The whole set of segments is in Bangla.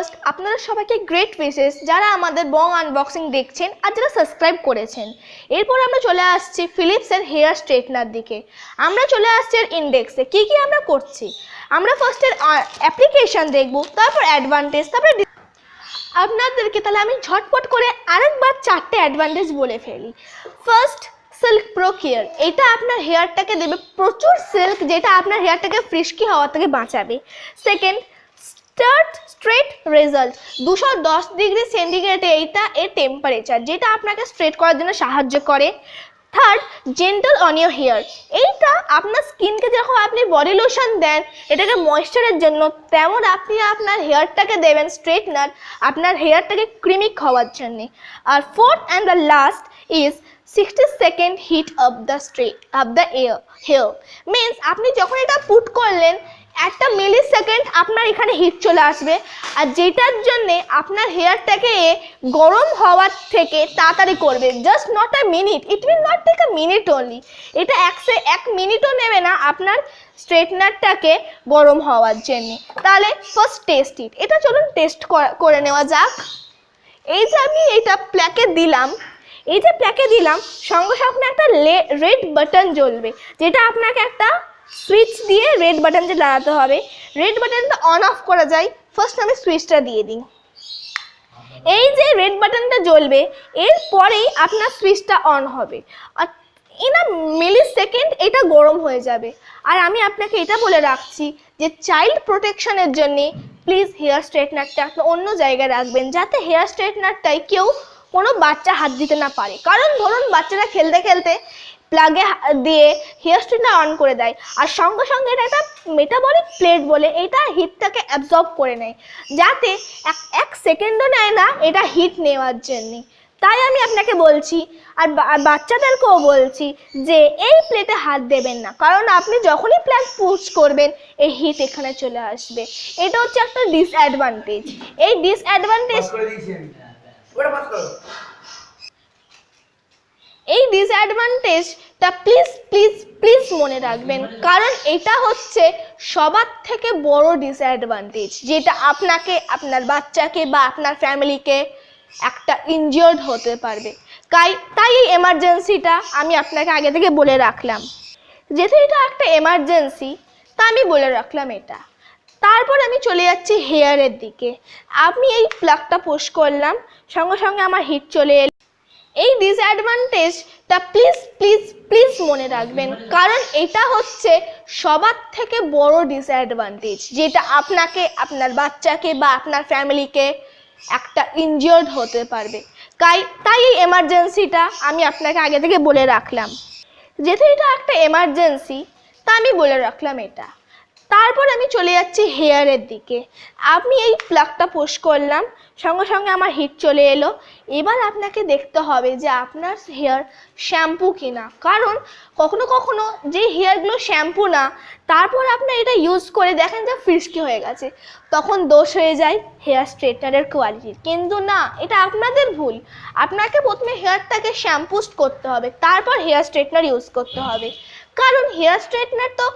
ফার্স্ট আপনারা সবাইকে গ্রেট উইশেস যারা আমাদের বং আনবক্সিং দেখছেন আর যারা সাবস্ক্রাইব করেছেন। এরপর আমরা চলে আসছি ফিলিপসের হেয়ার স্ট্রেটনার দিকে। আমরা চলে আসছি এর ইন্ডেক্সে কি কি আমরা করছি। আমরা ফার্স্টের অ্যাপ্লিকেশন দেখব, তারপর অ্যাডভান্টেজ, তারপর আপনাদেরকে তাহলে আমি ঝটপট করে আরেকবার 4টে অ্যাডভান্টেজ বলে ফেলি। ফার্স্ট, সিল্ক প্রো কেয়ার, এটা আপনার হেয়ারটাকে দেবে প্রচুর সিল্ক, যেটা আপনার হেয়ারটাকে ফ্রিস্কি হওয়া থেকে বাঁচাবে। সেকেন্ড, স্ট্রেট রেজাল্ট, 210 ডিগ্রি সেন্টিগ্রেডে এইটা এর টেম্পারেচার, যেটা আপনাকে স্ট্রেট করার জন্য সাহায্য করে। Third, gentle on your hair, এইটা আপনার স্কিনকে যখন আপনি বডি লোশন দেন এটাকে ময়েশ্চারের জন্য, তেমন আপনি আপনার হেয়ারটাকে দেবেন স্ট্রেটনার আপনার হেয়ারটাকে ক্রিমি হওয়ার জন্যে। আর fourth and the last is 60 second heat of the hair, means আপনি যখন এটা পুট করলেন 1 মিলি সেকেন্ড আপনার এখানে হিট চলে আসবে, আর যেটার জন্যে আপনার হেয়ারটাকে গরম হওয়ার থেকে তাড়াতাড়ি করবে। Just not a minute, it will not take a minute only, এটা 1 মিনিটও নেবে না আপনার স্ট্রেটনারটাকে গরম হওয়ার জন্যে। তাহলে ফার্স্ট টেস্ট ইট, এটা চলুন টেস্ট করে নেওয়া যাক। এই যে আমি এইটা প্ল্যাকে দিলাম, এই যে প্ল্যাকে দিলাম সঙ্গে সঙ্গে একটা রেড বাটন জ্বলবে, যেটা আপনাকে একটা সুইচ দিয়ে রেড বাটনটা লাগাতে হবে। রেড বাটনটা অন অফ করা যায়, ফার্স্ট আমি সুইচটা দিয়ে দিই। এই যে রেড বাটনটা জ্বলবে এরপরেই আপনার সুইচটা অন হবে, আর ইন আ মিলি সেকেন্ড এটা গরম হয়ে যাবে। আর আমি আপনাকে এটা বলে রাখছি যে চাইল্ড প্রোটেকশনের জন্যে প্লিজ হেয়ার স্ট্রেটনারটা আপনি অন্য জায়গায় রাখবেন, যাতে হেয়ার স্ট্রেটনারটাই কেউ কোনো বাচ্চা হাত দিতে না পারে। কারণ ধরুন বাচ্চারা খেলতে খেলতে প্লাগে দিয়ে হেয়ার স্ট্রেটনার অন করে দেয়, আর সঙ্গে সঙ্গে এটা একটা মেটাবলিক প্লেট বলে এটা হিটটাকে অ্যাবজর্ব করে নেয়, যাতে এক সেকেন্ডও নেয় না এটা হিট নেওয়ার জন্যে। তাই আমি আপনাকে বলছি আর বাচ্চাদেরকেও বলছি যে এই প্লেটে হাত দেবেন না, কারণ আপনি যখনই প্লাগ পুশ করবেন এই হিট এখানে চলে আসবে। এটা হচ্ছে একটা ডিসঅ্যাডভান্টেজ। এই ডিসঅ্যাডভান্টেজটা প্লিজ প্লিজ প্লিজ মনে রাখবেন, কারণ এটা হচ্ছে সবার থেকে বড় ডিসঅ্যাডভান্টেজ, যেটা আপনাকে, আপনার বাচ্চাকে বা আপনার ফ্যামিলিকে একটা ইনজিওর্ড হতে পারবে। তাই এই এমার্জেন্সিটা আমি আপনাকে আগে থেকে বলে রাখলাম। যেহেতু এটা একটা এমার্জেন্সি তা আমি বলে রাখলাম এটা। তারপর আমি চলে যাচ্ছি হেয়ারের দিকে। আমি এই প্লাগটা পুশ করলাম, সঙ্গে সঙ্গে আমার হিট চলে এলো। এই ডিসঅ্যাডভান্টেজটা প্লিজ প্লিজ প্লিজ মনে রাখবেন, কারণ এটা হচ্ছে সবার থেকে বড় ডিসঅ্যাডভান্টেজ, যেটা আপনাকে, আপনার বাচ্চাকে বা আপনার ফ্যামিলিকে একটা ইনজিওর্ড হতে পারবে। তাই এই এমার্জেন্সিটা আমি আপনাকে আগে থেকে বলে রাখলাম। যেহেতু এটা একটা এমার্জেন্সি তা আমি বলে রাখলাম এটা। তারপর আমি চলে যাচ্ছি হেয়ারের দিকে। আমি এই প্লাগটা পুশ করলাম, সঙ্গে সঙ্গে আমার হিট চলে এলো। এবার আপনাকে দেখতে হবে যে আপনার হেয়ার শ্যাম্পু কিনা, কারণ কখনো কখনো যে হেয়ারগুলো শ্যাম্পু না তারপর আপনার এটা ইউজ করে দেখেন যে ফ্রিস্কি হয়ে গেছে, তখন দোষ হয়ে যায় হেয়ার স্ট্রেটনারের কোয়ালিটির। কিন্তু না, এটা আপনাদের ভুল। আপনাকে প্রথমে হেয়ারটাকে শ্যাম্পু করতে হবে, তারপর হেয়ার স্ট্রেটনার ইউজ করতে হবে। কারণ হেয়ার স্ট্রেটনার তো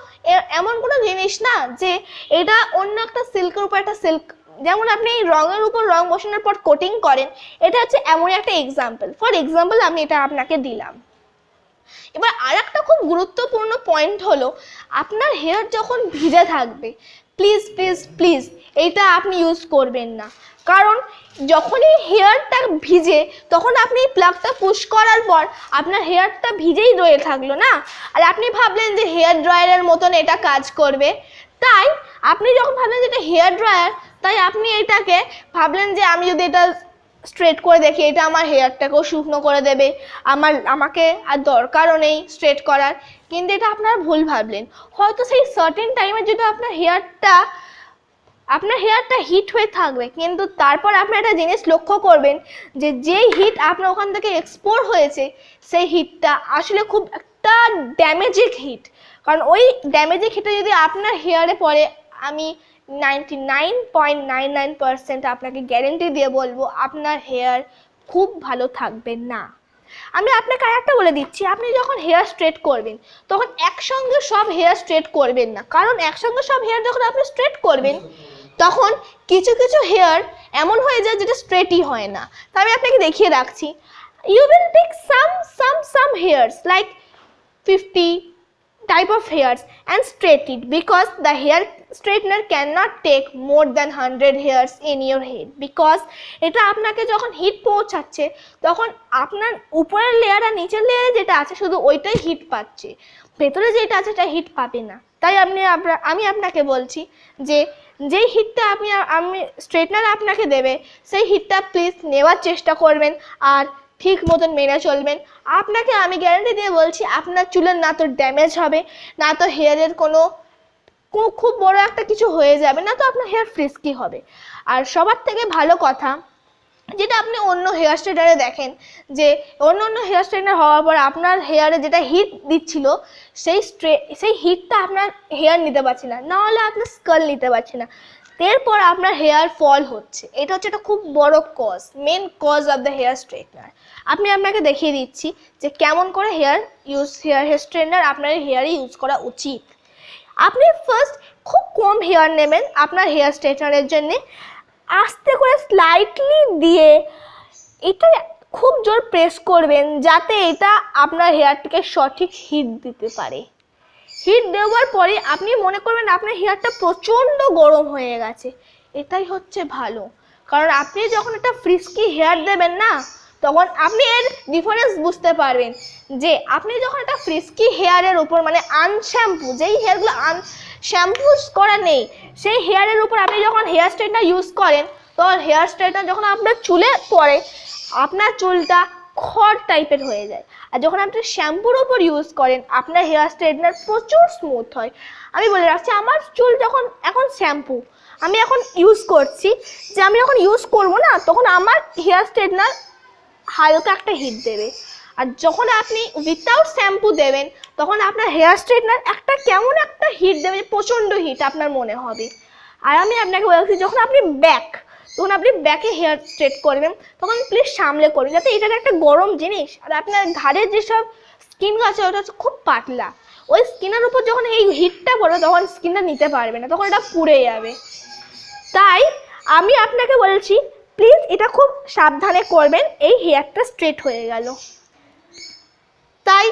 এমন কোনো জিনিস না যে এটা অন্য একটা সিল্কের উপর একটা সিল্ক, যেমন আপনি রঙের উপর রং বসানোর পর কোটিং করেন, এটা হচ্ছে এমন একটা এক্সাম্পল। ফর এক্সাম্পল আমি এটা আপনাকে দিলাম। এবার আর একটা খুব গুরুত্বপূর্ণ পয়েন্ট হলো, আপনার হেয়ার যখন ভিজে থাকবে প্লিজ প্লিজ প্লিজ এইটা আপনি ইউজ করবেন না, কারণ যখনই হেয়ারটা ভিজে তখন আপনি প্লাগটা পুশ করার পর আপনার হেয়ারটা ভিজেই রয়ে থাকলো না, আর আপনি ভাবলেন যে হেয়ার ড্রায়ারের মতন এটা কাজ করবে। তাই আপনি যখন ভাবলেন যে এটা হেয়ার ড্রায়ার, তাই আপনি এটাকে ভাবলেন যে আমি যদি এটা স্ট্রেট করে দেখি এটা আমার হেয়ারটাকেও শুকনো করে দেবে, আমাকে আর দরকারও নেই স্ট্রেট করার। কিন্তু এটা আপনারা ভুল ভাবলেন। হয়তো সেই সার্টেন টাইমে যদি আপনার হেয়ারটা হিট হয়ে থাকবে, কিন্তু তারপর আপনার একটা জিনিস লক্ষ্য করবেন যে যেই হিট আপনার ওখান থেকে এক্সপোর্ট হয়েছে সেই হিটটা আসলে খুব একটা ড্যামেজিং হিট। কারণ ওই ড্যামেজিং হিটটা যদি আপনার হেয়ারে পড়ে, আমি 99.99% আপনাকে গ্যারেন্টি দিয়ে বলবো আপনার হেয়ার খুব ভালো থাকবে না। আমি আপনাকে আরেকটা বলে দিচ্ছি, আপনি যখন হেয়ার স্ট্রেট করবেন তখন একসঙ্গে সব হেয়ার স্ট্রেট করবেন না, কারণ একসঙ্গে সব হেয়ার যখন আপনি স্ট্রেট করবেন তখন কিছু কিছু হেয়ার এমন হয়ে যায় যেটা স্ট্রেটই হয় না। তো আমি আপনাকে দেখিয়ে রাখছি। You will take some hairs like 50 type of hairs and straighten it, because the hair straightener cannot take more than 100 hairs in your head, because এটা আপনাকে যখন হিট পৌঁছাচ্ছে তখন আপনার উপরের লেয়ার আর নিচের লেয়ারে যেটা আছে শুধু ওইটাই হিট পাচ্ছে, ভেতরে যেটা আছে সেটা হিট পাবে না। তাই আমি আপনাকে বলছি যে যেই হিটটা আমি স্ট্রেটনার আপনাকে দেবে সেই হিটটা প্লিজ নেওয়ার চেষ্টা করবেন আর ঠিক মতন মেনে চলবেন। আপনাকে আমি গ্যারান্টি দিয়ে বলছি আপনার চুলের না তো ড্যামেজ হবে, না তো হেয়ারের কোনো খুব বড় একটা কিছু হয়ে যাবে, না তো আপনার হেয়ার ফ্রিস্কি হবে। আর সবার থেকে ভালো কথা, যেটা আপনি অন্য হেয়ার স্ট্রেটনারে দেখেন যে অন্য হেয়ার স্ট্রেটনার হওয়ার পর আপনার হেয়ারে যেটা হিট দিচ্ছিল সেই হিটটা আপনার হেয়ার নিতে পারছে না, নাহলে আপনার স্কাল নিতে পারছে না, এরপর আপনার হেয়ার ফল হচ্ছে। এটা হচ্ছে একটা খুব বড় main cause of the hair straightener. আপনাকে দেখিয়ে দিচ্ছি যে কেমন করে হেয়ার স্ট্রেটনার আপনার হেয়ারে ইউজ করা উচিত। আপনি ফার্স্ট খুব কম হেয়ার নেবেন আপনার হেয়ার স্ট্রেটনারের জন্য, আস্তে করে স্লাইটলি দিয়ে এটা খুব জোর প্রেস করবেন যাতে এটা আপনার হেয়ারটাকে সঠিক হিট দিতে পারে। হিট দেওয়ার পরে আপনি মনে করবেন আপনার হেয়ারটা প্রচণ্ড গরম হয়ে গেছে, এটাই হচ্ছে ভালো। কারণ আপনি যখন একটা ফ্রিস্কি হেয়ার দেবেন না, তখন আপনি এর ডিফারেন্স বুঝতে পারবেন যে আপনি যখন একটা ফ্রিস্কি হেয়ারের উপর মানে আনশ্যাম্পু, যেই হেয়ারগুলো শ্যাম্পু করা নেই, সেই হেয়ারের উপর আপনি যখন হেয়ার স্ট্রেটনার ইউজ করেন, তখন হেয়ার স্ট্রেটনার যখন আপনার চুলে পড়ে আপনার চুলটা খড় টাইপের হয়ে যায়। আর যখন আপনি শ্যাম্পুর উপর ইউজ করেন আপনার হেয়ার স্ট্রেটনার প্রচুর স্মুথ হয়। আমি বলে রাখছি, আমার চুল যখন এখন শ্যাম্পু আমি এখন ইউজ করছি, যে আমি যখন ইউজ করব না তখন আমার হেয়ার স্ট্রেটনার হালকা একটা হিট দেবে, আর যখন আপনি উইথাউট শ্যাম্পু দেবেন তখন আপনার হেয়ার স্ট্রেটনার একটা কেমন একটা হিট দেবে, প্রচণ্ড হিট আপনার মনে হবে। আর আমি আপনাকে বলছি, যখন আপনি ব্যাকে হেয়ার স্ট্রেট করবেন তখন প্লিজ সামলে করবেন, যাতে এটা একটা গরম জিনিস আর আপনার ঘাড়ের যেসব স্কিন আছে ওটা হচ্ছে খুব পাতলা, ওই স্কিনের উপর যখন এই হিটটা পড়বে তখন স্কিনটা নিতে পারবে না, তখন এটা পুড়ে যাবে। তাই আমি আপনাকে বলছি প্লিজ এটা খুব সাবধানে করবেন। এই হেয়ারটা স্ট্রেট হয়ে গেল। তাই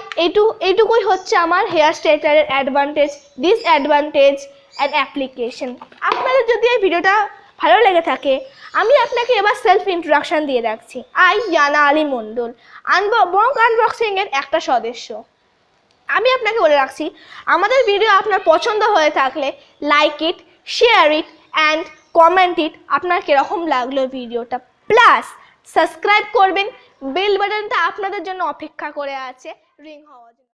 এইটুকুই হচ্ছে আমার হেয়ার স্ট্রেটনারের অ্যাডভান্টেজ, ডিসঅ্যাডভান্টেজ অ্যান্ড অ্যাপ্লিকেশন। আপনাদের যদি এই ভিডিওটা ভালো লেগে থাকে, আমি আপনাকে এবার সেলফ ইন্ট্রোডাকশন দিয়ে রাখছি। ইয়ানা আলী মণ্ডল, বং আনবক্সিংয়ের একটা সদস্য। আমি আপনাকে বলে রাখছি, আমাদের ভিডিও আপনার পছন্দ হয়ে থাকলে like it, share it and comment ইট, আপনার কীরকম লাগলো ভিডিওটা, প্লাস সাবস্ক্রাইব করবেন। বেল বাটনটা আপনাদের জন্য অপেক্ষা করে আছে রিং হওয়ার জন্য।